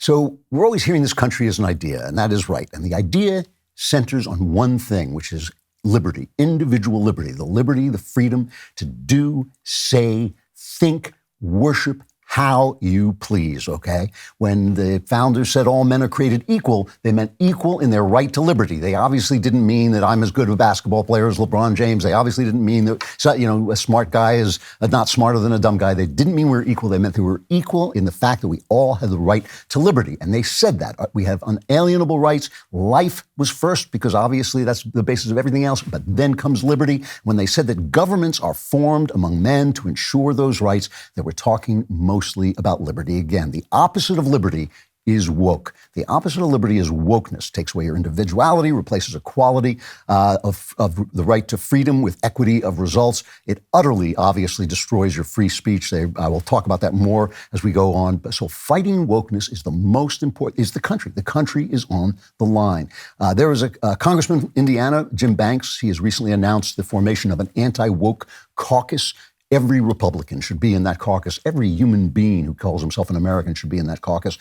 So we're always hearing this country as an idea, and that is right. And the idea centers on one thing, which is liberty, individual liberty, the freedom to do, say, think, worship how you please, okay? When the founders said all men are created equal, they meant equal in their right to liberty. They obviously didn't mean that I'm as good a basketball player as LeBron James. They obviously didn't mean that, a smart guy is not smarter than a dumb guy. They didn't mean we're equal. They meant that we're equal in the fact that we all have the right to liberty. And they said that. We have unalienable rights. Life was first because obviously that's the basis of everything else. But then comes liberty. When they said that governments are formed among men to ensure those rights, they were talking mostly about liberty. Again, the opposite of liberty is woke. The opposite of liberty is wokeness. Takes away your individuality, replaces equality of the right to freedom with equity of results. It utterly, obviously, destroys your free speech. I will talk about that more as we go on. So fighting wokeness is the most important, is the country. The country is on the line. There is a congressman from Indiana, Jim Banks. He has recently announced the formation of an anti-woke caucus. Every Republican should be in that caucus. Every human being who calls himself an American should be in that caucus.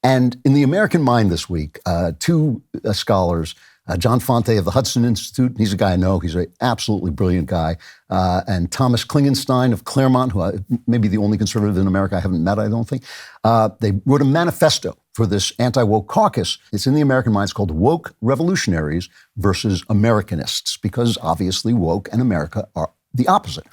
And in the American Mind this week, two scholars, John Fonte of the Hudson Institute, he's a guy I know, he's an absolutely brilliant guy, and Thomas Klingenstein of Claremont, who may be the only conservative in America I haven't met, I don't think. They wrote a manifesto for this anti-woke caucus. It's in the American Mind. It's called Woke Revolutionaries versus Americanists, because obviously woke and America are the opposite.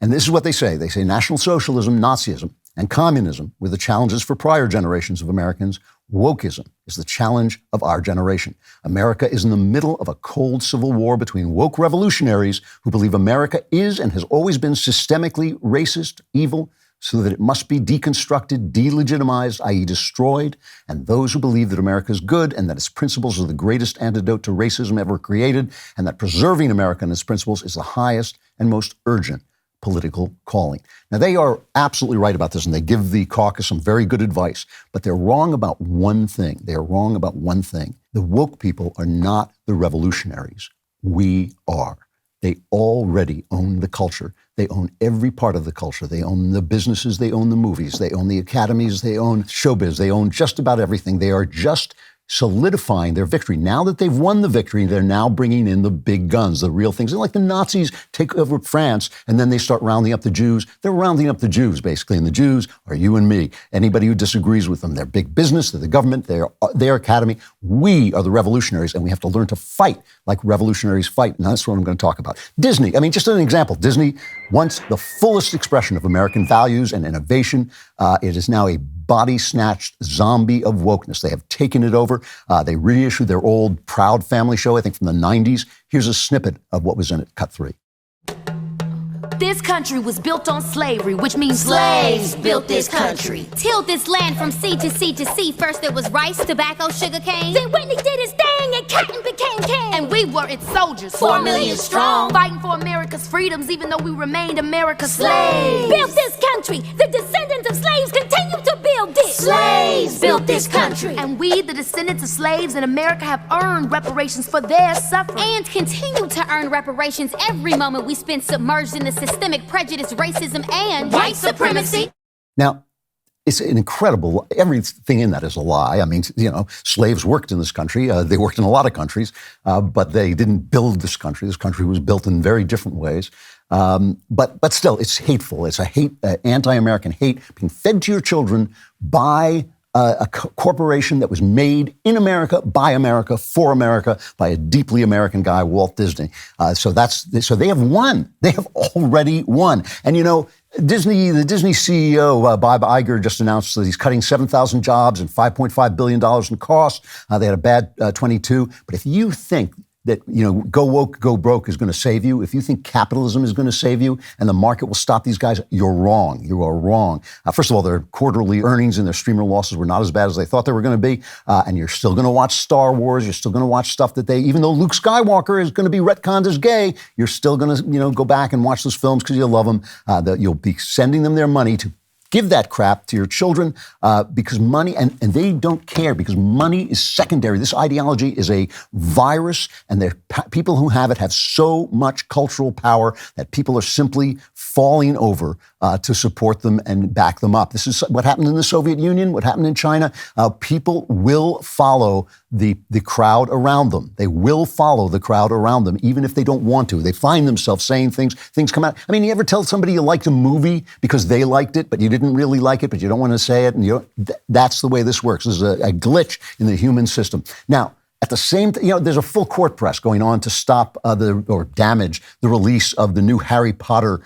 And this is what they say. They say National Socialism, Nazism, and communism were the challenges for prior generations of Americans. Wokeism is the challenge of our generation. America is in the middle of a cold civil war between woke revolutionaries who believe America is and has always been systemically racist, evil, so that it must be deconstructed, delegitimized, i.e. destroyed, and those who believe that America is good and that its principles are the greatest antidote to racism ever created, and that preserving America and its principles is the highest and most urgent political calling. Now, they are absolutely right about this, and they give the caucus some very good advice, but they're wrong about one thing. They are wrong about one thing. The woke people are not the revolutionaries. We are. They already own the culture. They own every part of the culture. They own the businesses. They own the movies. They own the academies. They own showbiz. They own just about everything. They are just solidifying their victory. Now that they've won the victory, they're now bringing in the big guns, the real things. They're like the Nazis take over France, and then they start rounding up the Jews. They're rounding up the Jews, basically, and the Jews are you and me. Anybody who disagrees with them, they're big business, they're the government, they're their academy. We are the revolutionaries, and we have to learn to fight like revolutionaries fight, and that's what I'm going to talk about. Disney, just an example. Disney, once the fullest expression of American values and innovation, it is now a body-snatched zombie of wokeness. They have taken it over. They reissued their old Proud Family show, I think from the 90s. Here's a snippet of what was in it, cut 3. This country was built on slavery, which means slaves built this country. Tilled this land from sea to sea to sea. First there was rice, tobacco, sugar cane. Then Whitney did his thing and cotton became king. And we were its soldiers, 4 million strong, fighting for America's freedoms, even though we remained America's slaves. Built this country. The descendants of slaves continue to build it. Slaves built this country. And we, the descendants of slaves in America, have earned reparations for their suffering. And continue to earn reparations every moment we spend submerged in the systemic prejudice, racism, and white supremacy. Now, it's an incredible, everything in that is a lie. Slaves worked in this country. They worked in a lot of countries, but they didn't build this country. This country was built in very different ways. But still, it's hateful. It's anti-American hate being fed to your children by a corporation that was made in America, by America, for America, by a deeply American guy, Walt Disney. So they have won. They have already won. And the Disney CEO, Bob Iger, just announced that he's cutting 7,000 jobs and $5.5 billion in costs. They had a bad 22. But if you think that, go woke, go broke is going to save you, if you think capitalism is going to save you and the market will stop these guys, you're wrong. You are wrong. First of all, their quarterly earnings and their streamer losses were not as bad as they thought they were going to be. And you're still going to watch Star Wars. You're still going to watch stuff that even though Luke Skywalker is going to be retconned as gay, you're still going to, go back and watch those films because you love them. That you'll be sending them their money to give that crap to your children because money, and they don't care because money is secondary. This ideology is a virus, and the people who have it have so much cultural power that people are simply falling over to support them and back them up. This is what happened in the Soviet Union, what happened in China. People will follow the crowd around them. They will follow the crowd around them, even if they don't want to. They find themselves saying things come out. I mean, you ever tell somebody you liked a movie because they liked it, but you didn't really like it, but you don't want to say it? And that's the way this works. There's a glitch in the human system. Now, at the same time, there's a full court press going on to stop or damage the release of the new Harry Potter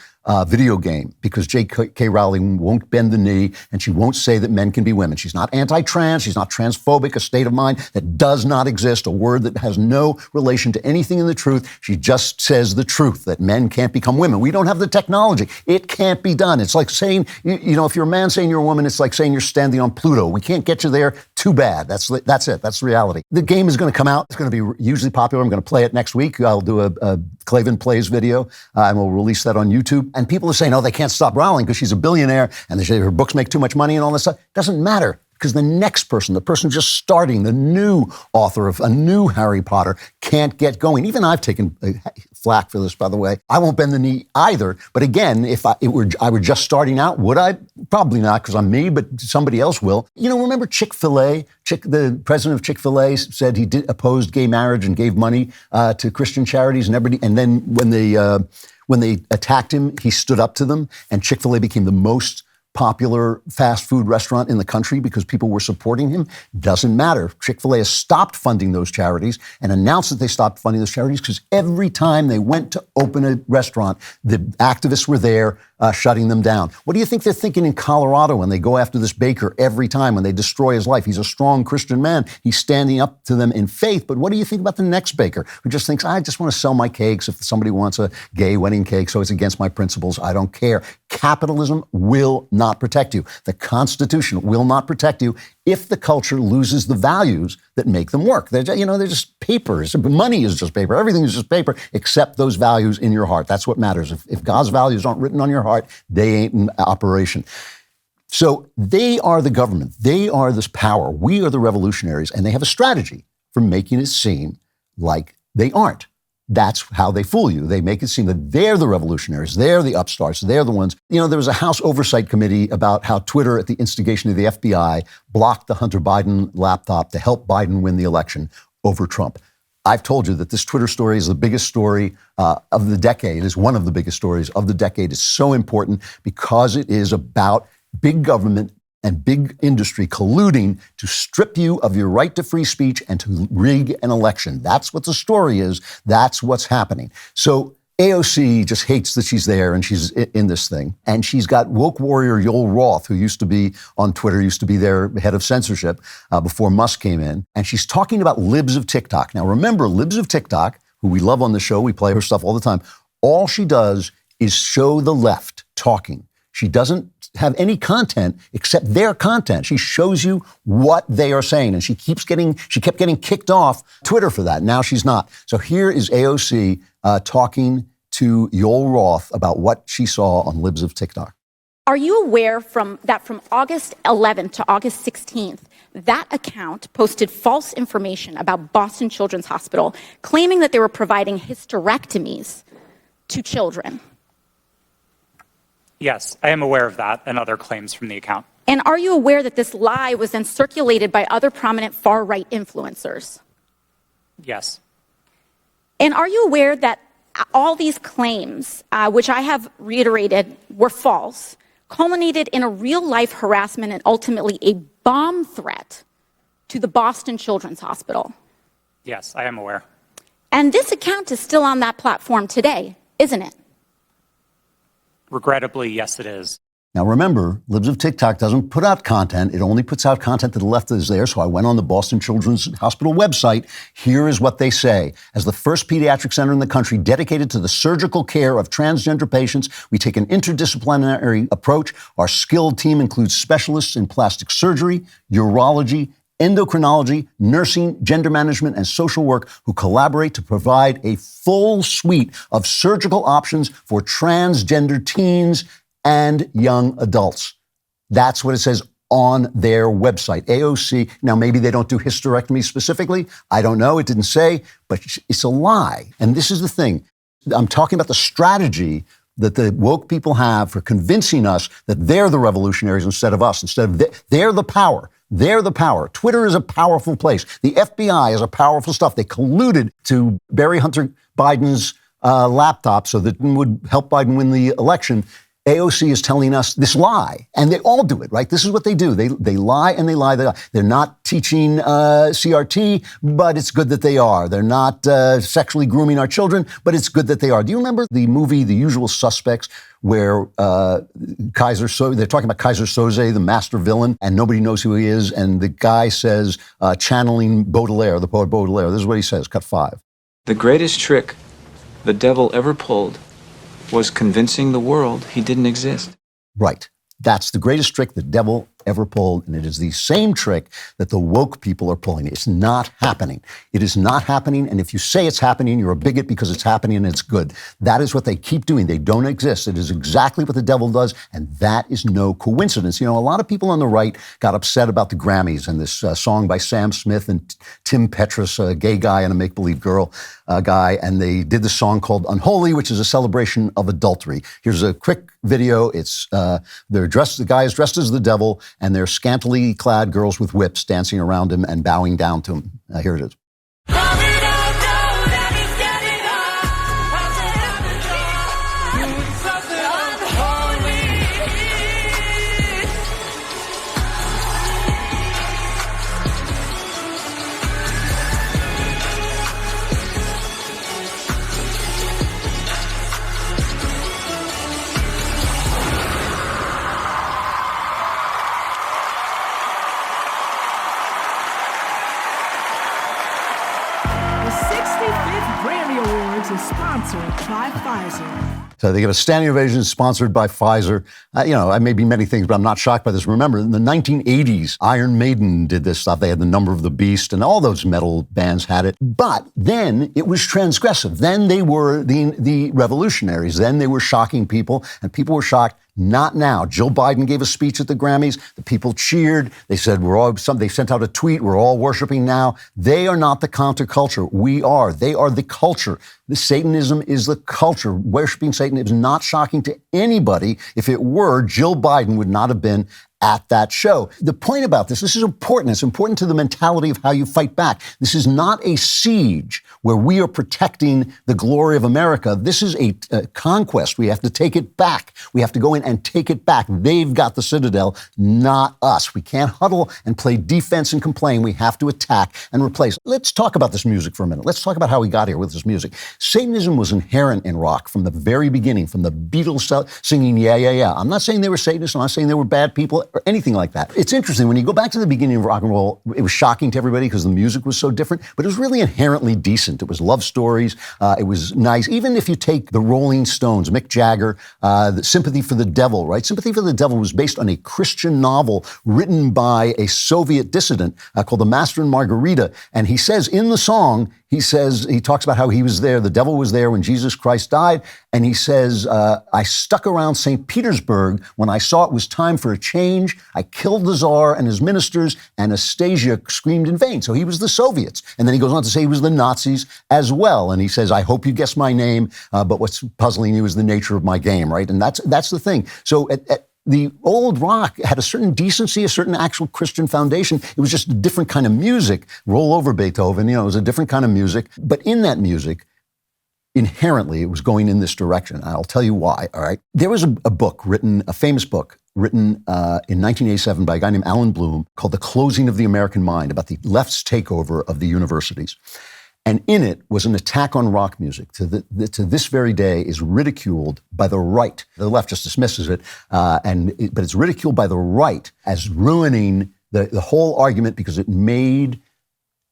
video game because J.K. Rowling won't bend the knee and she won't say that men can be women. She's not anti-trans. She's not transphobic, a state of mind that does not exist, a word that has no relation to anything in the truth. She just says the truth, that men can't become women. We don't have the technology. It can't be done. It's like saying, if you're a man saying you're a woman, it's like saying you're standing on Pluto. We can't get you there. Too bad. That's it. That's reality. The game is going to come out. It's going to be hugely popular. I'm going to play it next week. I'll do a Klavan Plays video, and we'll release that on YouTube. And people are saying, oh, they can't stop Rowling because she's a billionaire and they say her books make too much money and all this stuff. Doesn't matter. Because the next person, the person just starting, the new author of a new Harry Potter, can't get going. Even I've taken flack for this, by the way. I won't bend the knee either. But again, if I were just starting out, would I? Probably not, because I'm me, but somebody else will. Remember Chick-fil-A? The president of Chick-fil-A said he opposed gay marriage and gave money to Christian charities and everybody. And then when they attacked him, he stood up to them, and Chick-fil-A became the most popular fast food restaurant in the country because people were supporting him. Doesn't matter. Chick-fil-A has stopped funding those charities and announced that they stopped funding those charities because every time they went to open a restaurant, the activists were there shutting them down. What do you think they're thinking in Colorado when they go after this baker every time, when they destroy his life? He's a strong Christian man. He's standing up to them in faith. But what do you think about the next baker who just thinks, I just want to sell my cakes if somebody wants a gay wedding cake, so it's against my principles. I don't care. Capitalism will not protect you. The Constitution will not protect you if the culture loses the values that make them work. They're just papers. Money is just paper. Everything is just paper except those values in your heart. That's what matters. If God's values aren't written on your heart, they ain't in operation. So they are the government. They are this power. We are the revolutionaries, and they have a strategy for making it seem like they aren't. That's how they fool you. They make it seem that they're the revolutionaries. They're the upstarts. They're the ones. There was a House Oversight Committee about how Twitter, at the instigation of the FBI, blocked the Hunter Biden laptop to help Biden win the election over Trump. I've told you that this Twitter story is the biggest story of the decade, is one of the biggest stories of the decade. It's so important because it is about big government and big industry colluding to strip you of your right to free speech and to rig an election. That's what the story is. That's what's happening. So AOC just hates that she's there and she's in this thing. And she's got woke warrior Yoel Roth, who used to be on Twitter, used to be their head of censorship before Musk came in. And she's talking about libs of TikTok. Now, remember, libs of TikTok, who we love on the show, we play her stuff all the time. All she does is show the left talking. She doesn't have any content except their content. She shows you what they are saying, and she kept getting kicked off Twitter for that. Now she's not. So here is AOC talking to Yoel Roth about what she saw on libs of TikTok. Are you aware from August 11th to August 16th, that account posted false information about Boston Children's Hospital, claiming that they were providing hysterectomies to children? Yes, I am aware of that and other claims from the account. And are you aware that this lie was then circulated by other prominent far-right influencers? Yes. And are you aware that all these claims, which I have reiterated were false, culminated in a real-life harassment and ultimately a bomb threat to the Boston Children's Hospital? Yes, I am aware. And this account is still on that platform today, isn't it? Regrettably, yes, it is. Now, remember, Libs of TikTok doesn't put out content. It only puts out content to the left that is there. So I went on the Boston Children's Hospital website. Here is what they say. As the first pediatric center in the country dedicated to the surgical care of transgender patients, we take an interdisciplinary approach. Our skilled team includes specialists in plastic surgery, urology, endocrinology, nursing, gender management, and social work who collaborate to provide a full suite of surgical options for transgender teens and young adults. That's what it says on their website. AOC, now maybe they don't do hysterectomy specifically. I don't know. It didn't say, but it's a lie. And this is the thing. I'm talking about the strategy that the woke people have for convincing us that they're the revolutionaries instead of us, they're the power. They're the power. Twitter is a powerful place. The FBI is a powerful stuff. They colluded to bury Hunter Biden's laptop so that it would help Biden win the election. AOC is telling us this lie, and they all do it, right? This is what they do. They lie and they lie. They're not teaching CRT, but it's good that they are. They're not sexually grooming our children, but it's good that they are. Do you remember the movie The Usual Suspects, where they're talking about Kaiser Soze, the master villain, and nobody knows who he is, and the guy says, channeling Baudelaire, the poet Baudelaire, this is what he says, cut 5. The greatest trick the devil ever pulled was convincing the world he didn't exist. Right. That's the greatest trick the devil ever pulled, and it is the same trick that the woke people are pulling. It's not happening. It is not happening, and if you say it's happening, you're a bigot because it's happening and it's good. That is what they keep doing. They don't exist. It is exactly what the devil does, and that is no coincidence. You know, a lot of people on the right got upset about the Grammys and this song by Sam Smith and Tim Petrus, a gay guy and a make-believe girl guy, and they did the song called Unholy, which is a celebration of adultery. Here's a quick video. It's the guy is dressed as the devil, and they're scantily clad girls with whips dancing around him and bowing down to him. Here it is. is sponsored by Pfizer. So they give a standing ovation sponsored by Pfizer. I may be many things, but I'm not shocked by this. Remember, in the 1980s, Iron Maiden did this stuff. They had the Number of the Beast, and all those metal bands had it. But then it was transgressive. Then they were the revolutionaries. Then they were shocking people, and people were shocked. Not now. Jill Biden gave a speech at the Grammys. The people cheered. They said, they sent out a tweet, we're all worshiping now. They are not the counterculture. We are. They are the culture. The Satanism is the culture. Worshiping Satan is not shocking to anybody. If it were, Jill Biden would not have been at that show. The point about this is important. It's important to the mentality of how you fight back. This is not a siege where we are protecting the glory of America. This is a conquest. We have to take it back. We have to go in and take it back. They've got the citadel, not us. We can't huddle and play defense and complain. We have to attack and replace. Let's talk about this music for a minute. Let's talk about how we got here with this music. Satanism was inherent in rock from the very beginning, from the Beatles singing, yeah, yeah, yeah. I'm not saying they were Satanists. I'm not saying they were bad people or anything like that. It's interesting. When you go back to the beginning of rock and roll, it was shocking to everybody because the music was so different, but it was really inherently decent. It was love stories. It was nice. Even if you take the Rolling Stones, Mick Jagger, the Sympathy for the Devil, right? Sympathy for the Devil was based on a Christian novel written by a Soviet dissident called The Master and Margarita. And he says in the song, he talks about how he was there, the devil was there when Jesus Christ died. And he says, I stuck around St. Petersburg when I saw it was time for a change. I killed the Tsar and his ministers. Anastasia screamed in vain. So he was the Soviets. And then he goes on to say he was the Nazis as well. And he says, I hope you guess my name, but what's puzzling you is the nature of my game, right? And that's the thing. So the old rock had a certain decency, a certain actual Christian foundation. It was just a different kind of music. Roll over Beethoven, it was a different kind of music. But in that music, inherently, it was going in this direction. And I'll tell you why, all right? There was a famous book written in 1987 by a guy named Alan Bloom called The Closing of the American Mind, about the left's takeover of the universities. And in it was an attack on rock music to this very day is ridiculed by the right. The left just dismisses it, but it's ridiculed by the right as ruining the whole argument because it made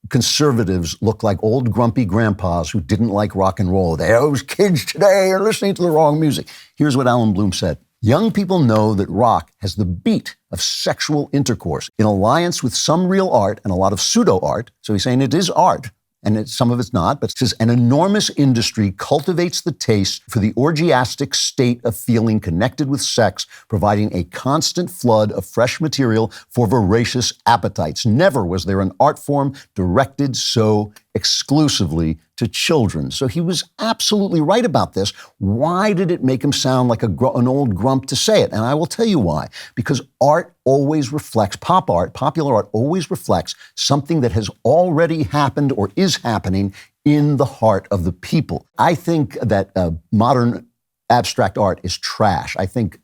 conservatives look like old grumpy grandpas who didn't like rock and roll. Those kids today are listening to the wrong music. Here's what Alan Bloom said. Young people know that rock has the beat of sexual intercourse in alliance with some real art and a lot of pseudo art. So he's saying it is art. and some of it's not, but it says, an enormous industry cultivates the taste for the orgiastic state of feeling connected with sex, providing a constant flood of fresh material for voracious appetites. Never was there an art form directed so exclusively to children. So he was absolutely right about this. Why did it make him sound like an old grump to say it? And I will tell you why. Because art always reflects, popular art always reflects something that has already happened or is happening in the heart of the people. I think that modern abstract art is trash. I think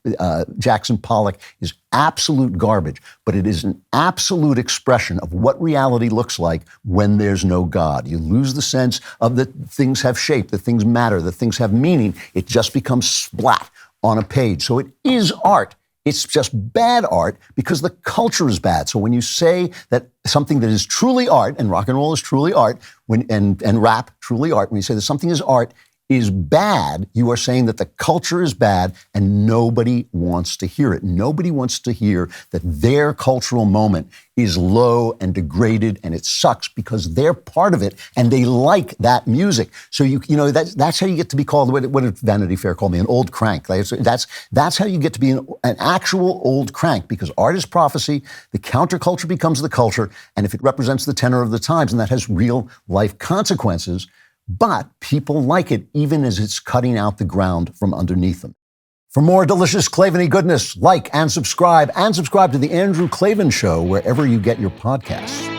Jackson Pollock is absolute garbage, but it is an absolute expression of what reality looks like when there's no God. You lose the sense of that things have shape, that things matter, that things have meaning. It just becomes splat on a page. So it is art. It's just bad art because the culture is bad. So when you say that something that is truly art, and rock and roll is truly art, and rap truly art, when you say that something is art, is bad, you are saying that the culture is bad and nobody wants to hear it. Nobody wants to hear that their cultural moment is low and degraded and it sucks because they're part of it and they like that music. So you know that's how you get to be called, what did Vanity Fair call me, an old crank. That's how you get to be an actual old crank, because art is prophecy, the counterculture becomes the culture, and if it represents the tenor of the times, and that has real life consequences, but people like it even as it's cutting out the ground from underneath them. For more delicious Klavan-y goodness, like and subscribe to The Andrew Klavan Show wherever you get your podcasts.